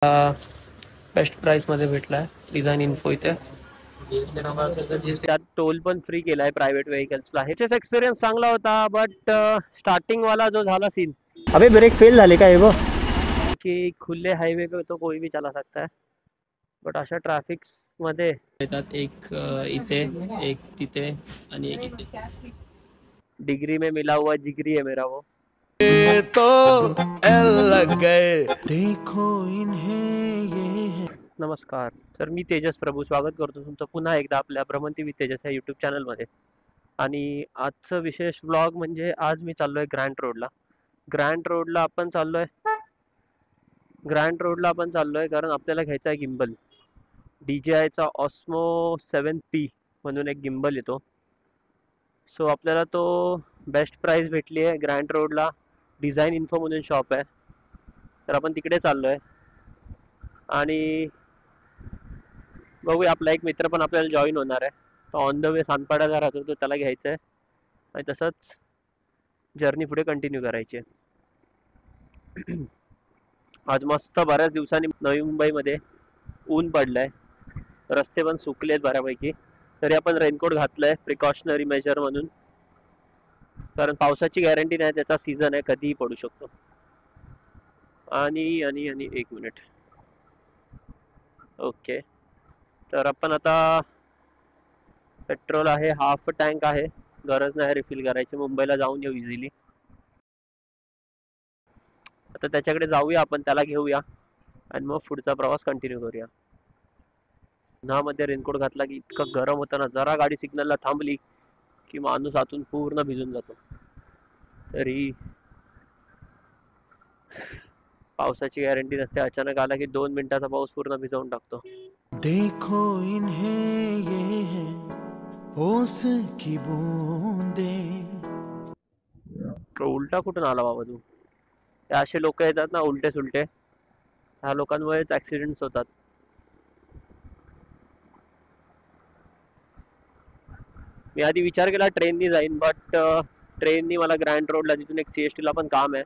Best प्राइसमध्ये भेटला आहे. Design info इथे त्यात टोल पण फ्री केलाय प्रायव्हेट व्हेकल्सला. ह्याचा एक्सपिरियन्स चांगला होता, बट स्टार्टिंग वाला जो झाला सीन, अबे ब्रेक फेल झाले का हे बघ, की खुले हाईवे पे तो कोई भी चला सकता है, बट अशा ट्रॅफिक्स मध्ये येतात. एक इथे, एक तिथे आणि एक इथे. डिग्री में मिला हुआ जिगरी है मेरा वो. तो लग गए देखो इन्हें ये. नमस्कार सर, मी तेजस प्रभू स्वागत करतो तुमचं पुन्हा एकदा आपल्या भ्रमंती विथ तेजस या यूट्यूब चॅनलमध्ये. आणि आजचं विशेष ब्लॉग म्हणजे आज मी चाललोय ग्रँट रोडला. ग्रँट रोडला आपण चाललोय कारण आपल्याला घ्यायचा आहे गिम्बल. DJIचा ऑस्मो 7P म्हणून एक गिम्बल येतो. सो आपल्याला तो बेस्ट प्राइस भेटली आहे ग्रँट रोडला. डिझाईन इन्फो म्हणून शॉप आहे, तर आपण तिकडे चाललोय. आणि बघूया, आपला एक मित्र पण आपल्याला जॉईन होणार आहे. तो ऑन द वे सानपाड्याला राहतो, तो त्याला घ्यायचं आहे आणि तसंच जर्नी पुढे कंटिन्यू करायची आहे. आज मस्त बऱ्याच दिवसांनी नवी मुंबईमध्ये ऊन पडलंय, रस्ते पण सुकलेत बऱ्यापैकी. तरी आपण रेनकोट घातलाय प्रिकॉशनरी मेजर म्हणून, कारण पावसाची गॅरंटी नाही, त्याचा सीझन आहे, कधीही पडू शकतो. आणि आणि आणि एक मिनिट. ओके, तर आपण आता पेट्रोल आहे, हाफ टँक आहे, गरज नाही रिफिल करायची. मुंबईला जाऊन येऊ इझिली. आता त्याच्याकडे जाऊया आपण, त्याला घेऊया आणि मग पुढचा प्रवास कंटिन्यू करूया. उन्हामध्ये रेनकोट घातला की इतकं गरम होतं ना, जरा गाडी सिग्नलला थांबली की माणूस आतून पूर्ण भिजून जातो. तरी पावसाची गॅरंटी नसते, अचानक आला की 2 मिनिटाचा पाऊस पूर्ण भिजवून टाकतो. देखो इन्हें ये है ओस की बूंदे. उलटा कुठून आला बाबा तू? हे असे लोक येतात ना उलटे सुलटे, ह्या लोकांमुळेच ऍक्सिडेंट्स होतात. मी आधी विचार केला ट्रेननी जाईन, बट ट्रेननी मला ग्रँट रोडला, तिथून एक CST ला पण काम आहे.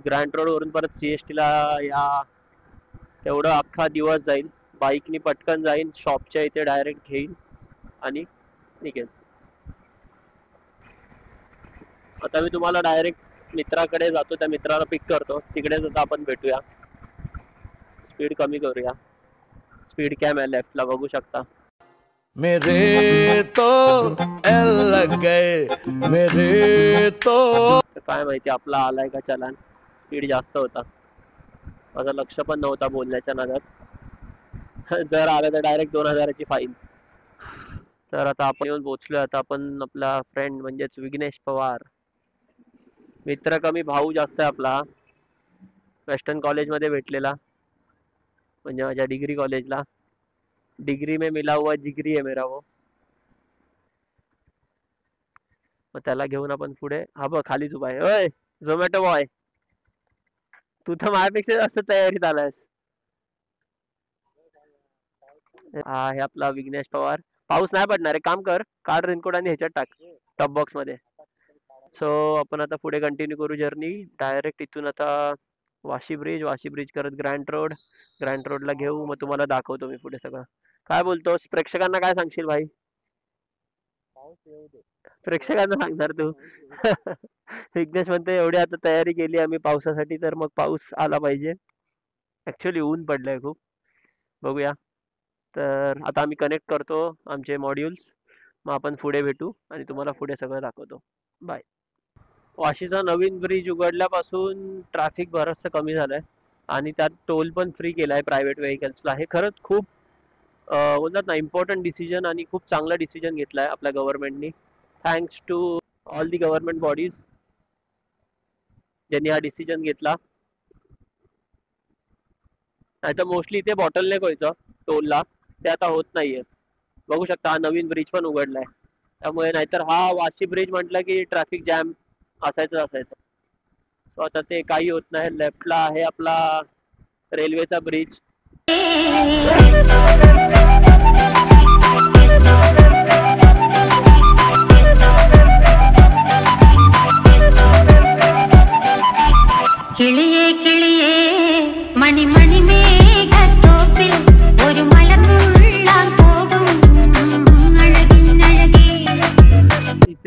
ग्रँट रोड वरून परत CST ला या तेवढं अख्खा दिवस जाईल. बाईकनी पटकन जाईन, शॉपच्या इथे डायरेक्ट घेईन आणि निघेन. आता मी तुम्हाला डायरेक्ट मित्राकडे जातो, त्या मित्राला पिक करतो, तिकडेच आता आपण भेटूया. स्पीड कमी करूया. स्पीड कॅम आहे लेफ्टला, बघू शकता. मेरे तो लग गए मेरे तो. काय माहिती आपला आलाय का चलान, स्पीड जास्त होता, माझं लक्ष पण नव्हता बोलण्याच्या नादात. जर आलं तर डायरेक्ट 2000ची फाईन. तर आता आपण येऊन पोहोचलोय. आता आपण आपला फ्रेंड म्हणजेच विघ्नेश पवार, मित्र कमी भाऊ जास्त आहे आपला, वेस्टर्न कॉलेजमध्ये भेटलेला, म्हणजे माझ्या डिग्री कॉलेजला. डिग्री में मिला हुआ जिगरी है मेरा वो. मग त्याला घेऊन आपण पुढे. हा बघ खालीच उभा आहे. ओय झोमॅटो बॉय, तू तर माझ्यापेक्षा जास्त तयारीत आलायस. हा हे आपला विघ्नेश पवार. पाऊस नाही पडणार आहे, काम कर, काढ रेनकोट आणि ह्याच्यात टाक टॉप बॉक्स मध्ये. सो आपण आता पुढे कंटिन्यू करू जर्नी. डायरेक्ट इथून आता वाशी ब्रिज करत ग्रँट रोडला घेऊ. मग तुम्हाला दाखवतो मी पुढे सगळं. काय बोलतोस, प्रेक्षकांना काय सांगशील भाई? प्रेक्षकांना सांगणार तू? विघ्नेश म्हणते एवढी आता तयारी केली आम्ही पावसासाठी, तर मग पाऊस आला पाहिजे. ऍक्च्युअली ऊन पडलंय खूप. बघूया. तर आता आम्ही कनेक्ट करतो आमचे मॉड्यूल्स, मग आपण पुढे भेटू आणि तुम्हाला पुढे सगळं दाखवतो. बाय. वाशीचा नवीन ब्रिज उघडल्यापासून ट्रॅफिक बरंचसं कमी झालंय आणि त्यात टोल पण फ्री केलाय प्रायव्हेट व्हेकल्सला. हे खरंच खूप बोलतात ना इम्पॉर्टंट डिसिजन आणि खूप चांगला डिसिजन घेतलाय आपल्या गव्हर्नमेंटनी. Thanks to all the government bodies ज्यांनी हा डिसिजन घेतला. नाहीतर मोस्टली इथे बॉटलनेक व्हायचं टोलला, ते आता होत नाहीये. बघू शकता हा नवीन ब्रिज पण उघडलाय, त्यामुळे नाहीतर हा वाशी ब्रिज म्हटलं की ट्रॅफिक जॅम असायचं. सो आता ते काही होत नाही. लेफ्टला आहे आपला रेल्वेचा ब्रिज. किलिये किलिये मणि मणि में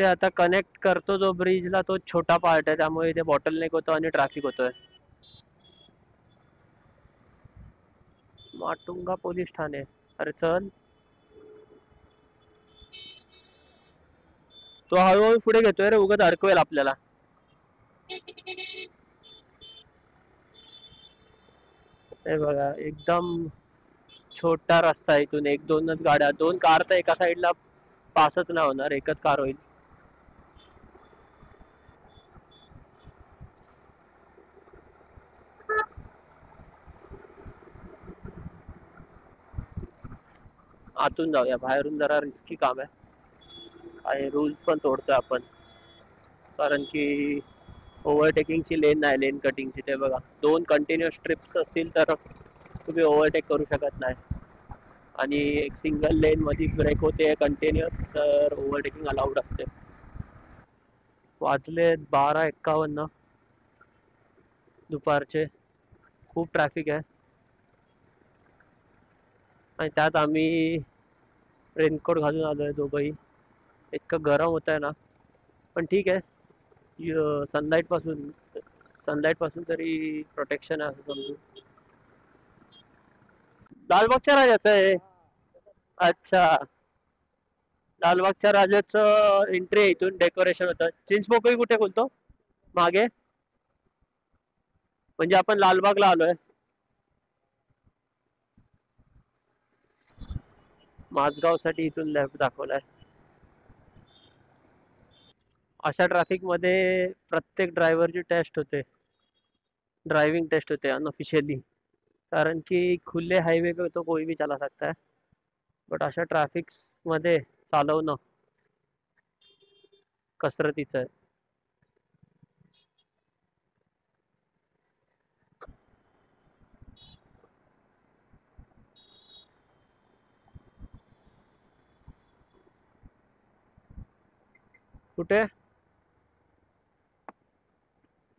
आता कनेक्ट करतो जो ब्रिजला तो छोटा पार्ट आहे, त्यामुळे इथे बॉटलनेक होतो आणि ट्रॅफिक होतोय. माटुंगा पोलीस ठाणे. अरे चल, तो हळूहळू पुढे घेतोय रे, उगाच अडकवेल आपल्याला. हे बघा, एकदम छोटा रस्ता आहे. इथून एक दोनच गाड्या, दोन कार तर एका साईडला पासच नाही होणार, एकच कार होईल. आतून जाऊया, बाहेरून जरा रिस्की काम आहे. काही रूल्स पण तोडतोय आपण, कारण की ओव्हरटेकिंगची लेन नाही, लेन कटिंगची. ते बघा, दोन कंटिन्युअस ट्रिप्स असतील तर तुम्ही ओव्हरटेक करू शकत नाही, आणि एक सिंगल लेन मध्ये ब्रेक होते कंटिन्युअस तर ओव्हरटेकिंग अलाउड असते. वाजले 12:51 दुपारचे. खूप ट्रॅफिक आहे आणि त्यात आम्ही रेनकोट घालून आलोय दोघंही. इतकं गरम होत आहे ना, पण ठीक आहे. सनलाईट पासून तरी प्रोटेक्शन आहे असं समजू. लालबागच्या राजाचं आहे. अच्छा, लालबागच्या राजाचं एंट्री आहे, इथून डेकोरेशन होतं. चिंचपोकळी कुठे बोलतो मागे, म्हणजे आपण लालबागला आलोय. माझगाव साठी इथून लेफ्ट दाखवलाय. अशा ट्रॅफिक मध्ये प्रत्येक ड्रायव्हरची टेस्ट होते, ड्राइविंग टेस्ट होते अनऑफिशियली. कारण की खुले हाईवे पे तो कोई भी चला सकता है, बट अशा ट्रॅफिक मध्ये चालवणं कसरतीचं आहे. कुठे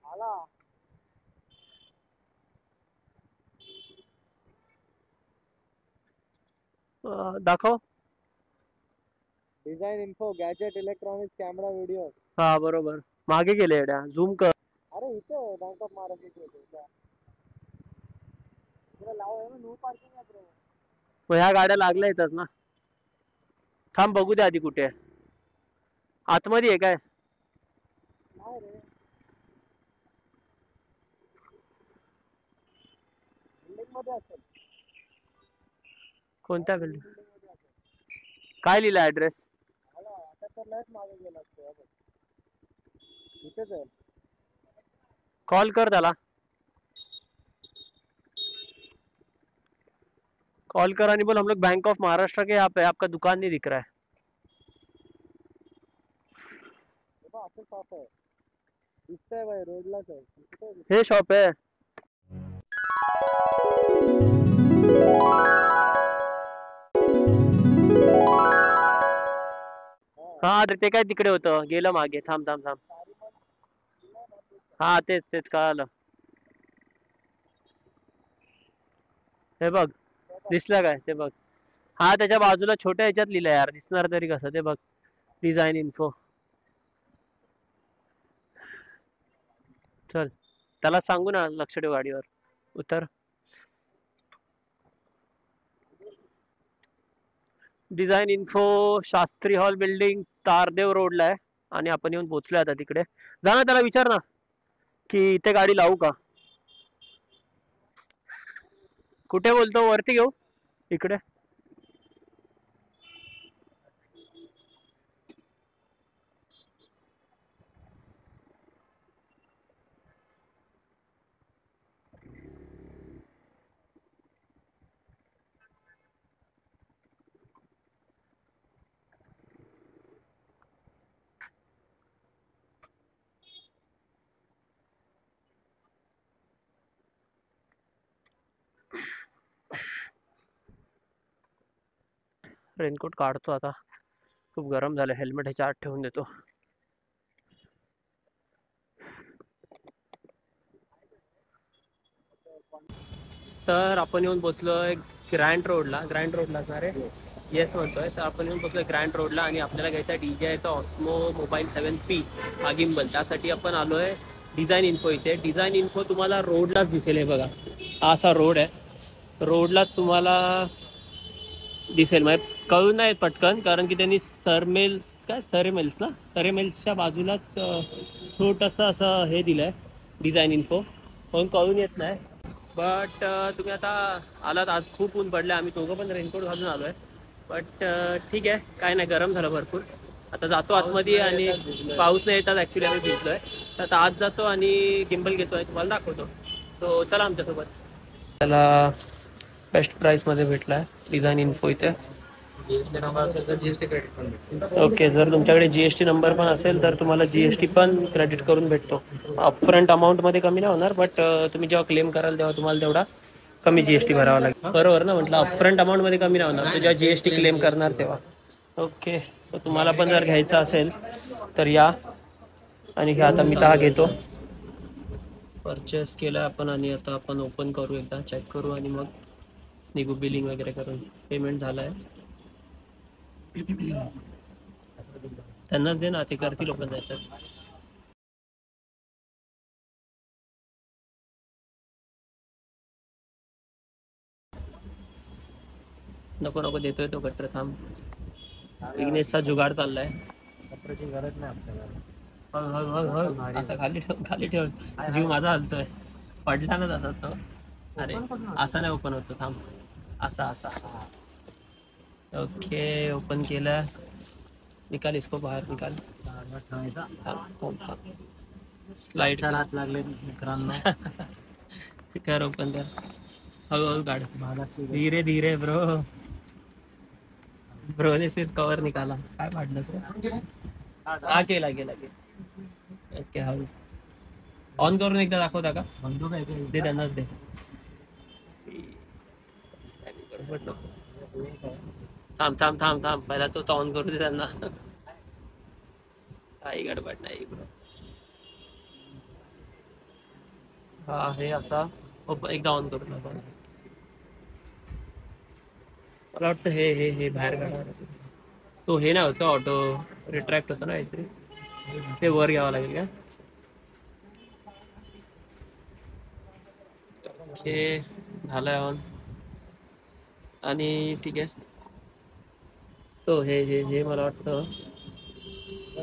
आला दाखव. Design info gadget electronics camera video. हा बरोबर, मागे गेले एड्या, झूम कर. अरे इथे बँक ऑफ महाराष्ट्र लाव आहे ना, नो पार्किंग आहे ब्रो. मग ह्या गाड्या लागल्या येतच ना. थांब बघू दे आधी कुठे आहे. आतमध्ये आहे काय? काय रे, बिल्डिंग मध्ये असेल. कोणत्या बिल्डिंग? काय लिहिलं ऍड्रेस? आता तर लयच मागे गेला असतो. इथेच आहे. कॉल कर त्याला, कॉल कर आणि बोल हम लोग बैंक ऑफ महाराष्ट्र के यहाँ पे, आपका दुकान नहीं दिख रहा है. असं शॉप आहे, दिसतंय भाई, रोडलाच आहे. हे शॉप आहे. हा ते काय तिकडे होतं, गेलं मागे. थांब थांब थांब. हा तेच तेच कळालं. हे बघ, दिसलं काय ते बघ. हा त्याच्या बाजूला छोट्या ह्याच्यात लिहिलं यार, दिसणार तरी कसं ते बघ. Design info. चल, त्याला सांगू ना, लक्ष ठेव गाडीवर. उतर. Design info, Shastri hall building, Tardeo रोडला आहे. आणि आपण येऊन पोहोचलोय आता तिकडे. जा ना, त्याला विचार ना की इथे गाडी लावू का. कुठे बोलतो, वरती घेऊ इकडे. रेनकोट काढतो आता, खूप गरम झालं. हेल्मेट ह्याच्या आत ठेवून देतो. तर आपण येऊन पोचलोय ग्रँड रोडला असणार आहे. येस म्हणतोय. तर आपण येऊन पोचलोय ग्रँड रोडला आणि आपल्याला घ्यायचा DJIचा ऑस्मो मोबाईल 7P हा गिम्बल. त्यासाठी आपण आलोय डिझाईन इन्फो इथे. डिझाईन इन्फो तुम्हाला रोडलाच दिसेल. हे बघा, हा असा रोड आहे. रोडलाच तुम्हाला दिसेल. म्हणजे कळून नाही पटकन, कारण की त्यांनी सरेमेल्सच्या बाजूलाच छोटंसं असं हे दिलंय डिझाईन इन्फो, म्हणून कळून येत नाही. बट तुम्ही आता आलात, आज खूप ऊन पडलं. आम्ही दोघं पण रेनकोट घालून आलोय. बट ठीक आहे, काय नाही, गरम झालं भरपूर. आता जातो आतमध्ये आणि पाऊस नाही येतात. ॲक्च्युली आम्ही भिजलोय. तर आता आत जातो आणि गिम्बल घेतोय, तुम्हाला दाखवतो. सो चला आमच्यासोबत. त्याला बेस्ट प्राईसमध्ये भेटला आहे डिझाईन इन्फो इथे. GST नंबर असेल तर GST क्रेडिट पण भेटतो. ओके, जर तुमच्याकडे GST नंबर पण असेल तर तुम्हाला GST पण क्रेडिट करून भेटतो. अपफ्रंट अमाऊंटमध्ये कमी नाही होणार, बट तुम्ही जेव्हा क्लेम कराल तेव्हा तुम्हाला तेवढा कमी GST भरावा लागेल. बरोबर ना म्हटलं, अपफ्रंट अमाऊंटमध्ये कमी नाही होणार, जेव्हा GST क्लेम करणार तेव्हा. ओके, सो तुम्हाला पण जर घ्यायचं असेल तर या आणि घ्या. आता मी तर घेतो. परचेस केलं आपण आणि आता आपण ओपन करू, एकदा चेक करू आणि मग निघू बिलिंग वगैरे करून. पेमेंट झालं आहे. त्यांनाच दे ना, ते करतील ओपन जायचं. नको नको, देतोय तो कट्टर. थांब, विघ्नेशचा जुगाड चाललाय. कपड्याची गरज नाही आपल्याला. असं खाली ठेव. जीव माझा हलतोय. पडला ना तसाच तो. अरे असा नाही ओपन होतो. थांब, असा. ओके, ओपन केलं. निकाल इसको बाहेर निकाल. स्लाइड हात लागले मित्रांनो. कर ओपन कर. हळूहळू काढ. धीरे धीरे ब्रोने सिर्फ कवर निकाला. काय पाडलं सर? हा, केला. ओके, हळू ऑन करून एकदा दाखवता का? बंदूक आहे दे, त्यांनाच दे. थांब. पहिला तो ऑन करू दे त्यांना. काही गडबड नाही ब्रो. हा, हे असा एकदा ऑन करू नका. मला वाटतं हे बाहेर काढा. तो हे नाही होतं, ऑटो रिट्रॅक्ट होतं ना काहीतरी. ते वर घ्यावं लागेल का? ओके, झालंय ऑन. आणि ठीक आहे. तो हे मला वाटतं,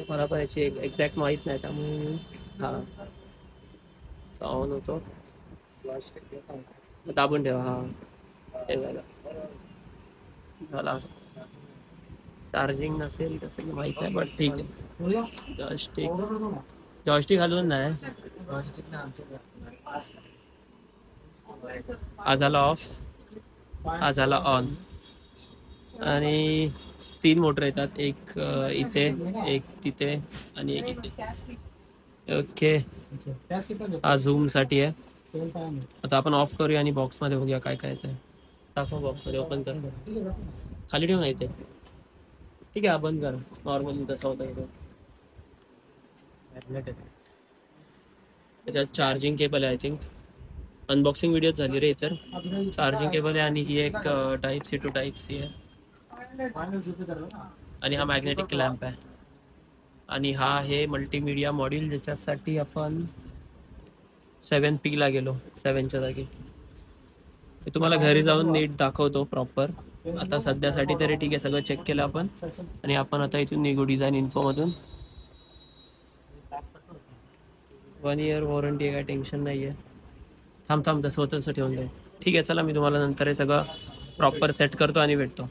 मला पण याची एक्झॅक्ट माहीत नाही, त्यामुळे हा ऑन होतो. दाबून ठेवा. हा, हे बघा झाला. चार्जिंग नसेल कसं माहित नाही, बट ठीक आहे. जॉयस्टिक घालून नाही. हा झाला ऑफ, हा झाला ऑन. आणि 3 मोटर येतात, एक इथे, एक तिथे आणि एक इथे. ओके, हा झूम साठी आहे. आता आपण ऑफ करूया आणि बॉक्स मध्ये बघूया काय काय येतंय. दाखव बॉक्स मध्ये, ओपन कर. खाली ठेवून येते. ठीक आहे, हा बंद कर. नॉर्मली तसा होता इथे. त्याच्यात चार्जिंग केबल आहे. आय थिंक अनबॉक्सिंग व्हिडिओ झाली रे. तर चार्जिंग केबल आहे आणि ही एक type C to type C आहे. आणि हा मॅग्नेटिक क्लॅम्प आहे. आणि हा आहे मल्टीमीडिया मॉड्यूल, ज्याच्यासाठी आपण 7P ला गेलो. 7च्या जागी. मी तुम्हाला घरी जाऊन नीट दाखवतो प्रॉपर. आता सध्यासाठी तरी ठीक आहे, सगळं चेक केलं आपण. आणि आपण आता इथून निघू डिझाईन इन्फो मधून. 1 year वॉरंटी आहे, काय टेन्शन नाही आहे. थांब तसं होतं तसं ठेवून दे. ठीक आहे, चला मी तुम्हाला नंतर हे सगळं प्रॉपर सेट करतो आणि भेटतो.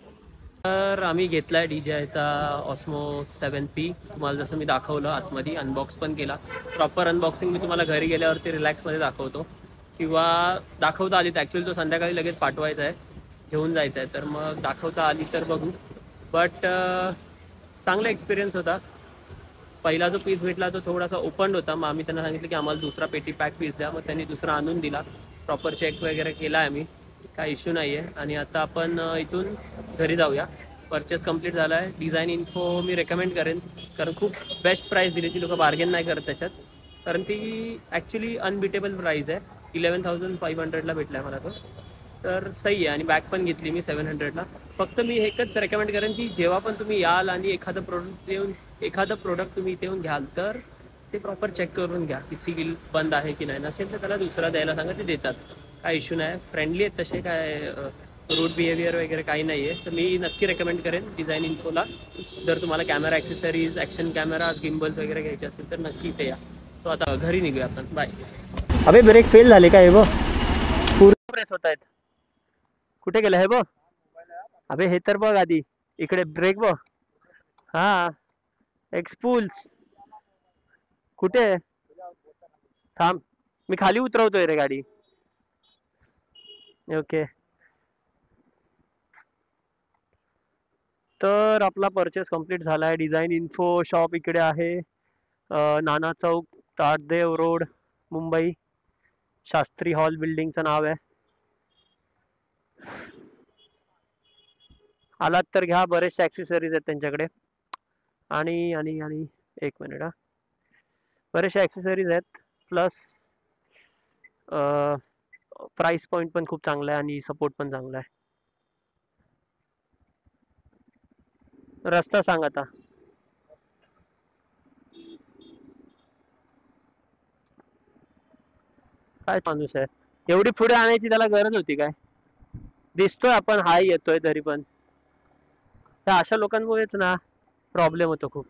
तर आम्ही घेतलाय DJIचा ऑस्मो 7P. तुम्हाला जसं मी दाखवलं आतमध्ये, अनबॉक्स पण केला. प्रॉपर अनबॉक्सिंग मी तुम्हाला घरी गेल्यावरती रिलॅक्समध्ये दाखवतो, किंवा दाखवता आली तर. ॲक्च्युअली तो संध्याकाळी लगेच पाठवायचा आहे, घेऊन जायचा आहे, तर मग दाखवता आली तर बघू. बट चांगला एक्सपिरियन्स होता. पहिला जो पीस भेटला तो थोडासा ओपन होता. मग आम्ही त्यांना सांगितलं की आम्हाला दुसरा पेटी पॅक पीस द्या. मग त्यांनी दुसरा आणून दिला. प्रॉपर चेक वगैरे केला आहे आम्ही, काय इश्यू नाही आहे. आणि आता आपण इथून घरी जाऊया. परचेस कंप्लीट झाला आहे. डिझाईन इन्फो मी रेकमेंड करेन, कारण खूप बेस्ट प्राईस दिली. ती लोकं बार्गेन नाही करत त्याच्यात, कारण ती ॲक्च्युली अनबिटेबल प्राईस आहे. 11,500ला भेटला आहे मला तो. तर सही आहे. आणि बॅग पण घेतली मी 700ला. फक्त मी एकच रेकमेंड करेन की जेव्हा पण तुम्ही याल आणि एखादं प्रोडक्ट तुम्ही इथे येऊन घ्याल तर ते प्रॉपर चेक करून घ्या की सील बंद आहे की नाही. नसेल तर त्याला दुसरा द्यायला सांगा, ते देतात. काय इश्यू नाही, फ्रेंडली आहेत तसे, काय रूड बिहेवियर वगैरे काही नाही आहे. तर मी नक्की रेकमेंड करेन डिझाईन इन्फोला. जर तुम्हाला camera accessories, action cameras, gimbals वगैरे घ्यायचे असतील तर नक्की इथे या. सो आता घरी निघूया आपण. बाय. अबे ब्रेक फेल झाले काय बघ, पूर्ण प्रेस होत आहेत. कुठे गेलं हे बघ. अबे हे तर बघ आधी, इकडे ब्रेक बघ. हा, एक्सपूल्स कुठे. थांब, मी खाली उतरवतोय रे गाडी. ओके, तर आपला परचेस कम्प्लीट झाला आहे. डिझाईन इन्फो शॉप इकडे आहे, नाना चौक, ताडदेव रोड, मुंबई. शास्त्री हॉल बिल्डिंगचं नाव आहे. आलात तर घ्या, बरेचसे ॲक्सेसरीज आहेत त्यांच्याकडे. आणि आणि आणि एक मिनिट हा, बरेचसे ॲक्सेसरीज आहेत. प्लस प्राइस पॉईंट पण खूप चांगला आहे आणि सपोर्ट पण चांगला आहे. रस्ता सांग आता. काय माणूस आहे, एवढी पुढे आणायची त्याला गरज होती काय. दिसतोय आपण हाय येतोय तरी पण त्या अशा लोकांमुळेच ना प्रॉब्लेम होतो खूप.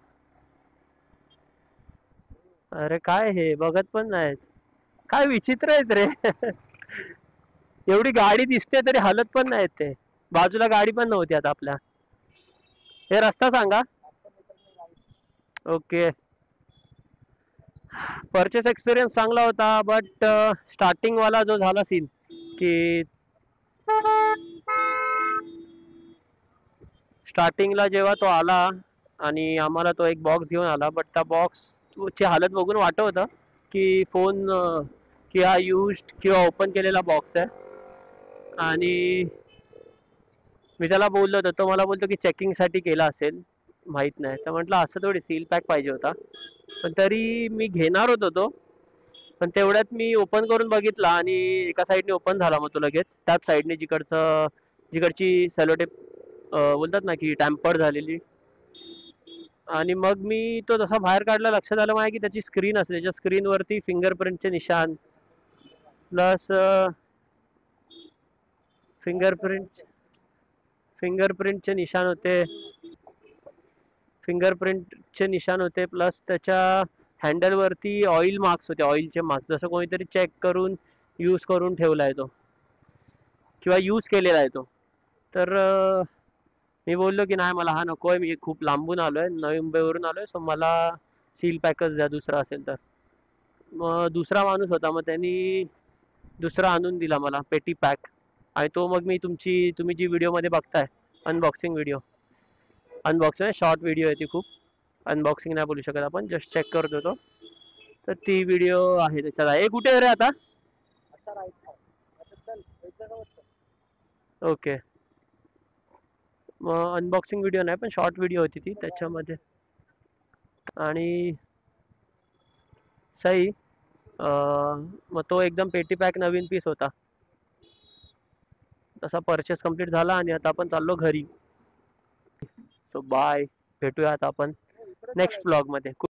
अरे काय हे बघत पण नाहीत, काय विचित्र आहेत रे. एवढी गाडी दिसते तरी हलत पण नाहीत ते. बाजूला गाडी पण नव्हती आता आपल्या. हे रस्ता सांगा. ओके, परचेस एक्सपिरियन्स चांगला होता. बट स्टार्टिंग वाला जो झाला सीन की स्टार्टिंगला जेव्हा तो आला आणि आम्हाला तो एक बॉक्स घेऊन आला, बट त्या बॉक्सची हालत बघून वाटत होतं की फोन की हा युज्ड किंवा ओपन केलेला बॉक्स आहे. आणि मी त्याला बोललो होतो, तो मला बोलतो की चेकिंगसाठी केला असेल, माहित नाही. तर म्हटलं असं थोडी, सील पॅक पाहिजे होता. पण तरी मी घेणार होतो तो. पण तेवढ्यात मी ओपन करून बघितला आणि एका साईडने ओपन झाला मग तो लगेच. त्याच साईडने जिकडची सेलोटेप बोलतात ना की टॅम्पर्ड झालेली. आणि मग मी तो जसा बाहेर काढला, लक्षात आलं माझ्या की त्याची स्क्रीन असते, त्याच्या स्क्रीनवरती फिंगरप्रिंटचे निशाण प्लस फिंगरप्रिंटचे निशाण होते. फिंगरप्रिंटचे निशाण होते प्लस त्याच्या हँडलवरती ऑइल मार्क्स होते, ऑइलचे मार्क्स, जसं कोणीतरी चेक करून यूज करून ठेवला आहे तो किंवा यूज केलेला आहे तो. तर मी बोललो की नाही, मला हा नको आहे, मी खूप लांबून आलोय, नवी मुंबईवरून आलोय, सो मला सील पॅकच द्या दुसरा असेल तर. मग दुसरा माणूस होता, मग त्यांनी दुसरा आणून दिला मला पेटी पॅक. आणि तो मग मी तुम्ही जी व्हिडिओमध्ये बघताय, unboxing video, unboxing short video आहे ती खूप, अनबॉक्सिंग नाही बोलू शकत आपण, जस्ट चेक करत होतो. तर ती व्हिडिओ आहे त्याच्यात. आहे कुठे रे आता. ओके, मग अनबॉक्सिंग व्हिडिओ नाही पण शॉर्ट व्हिडिओ होती ती त्याच्यामध्ये. आणि सही मग तो एकदम पेटी पॅक नवीन पीस होता. तसा परचेस कम्प्लीट झाला आणि आता आपण चाललो घरी. सो बाय, भेटूया आता आपण नेक्स्ट ब्लॉग मध्ये.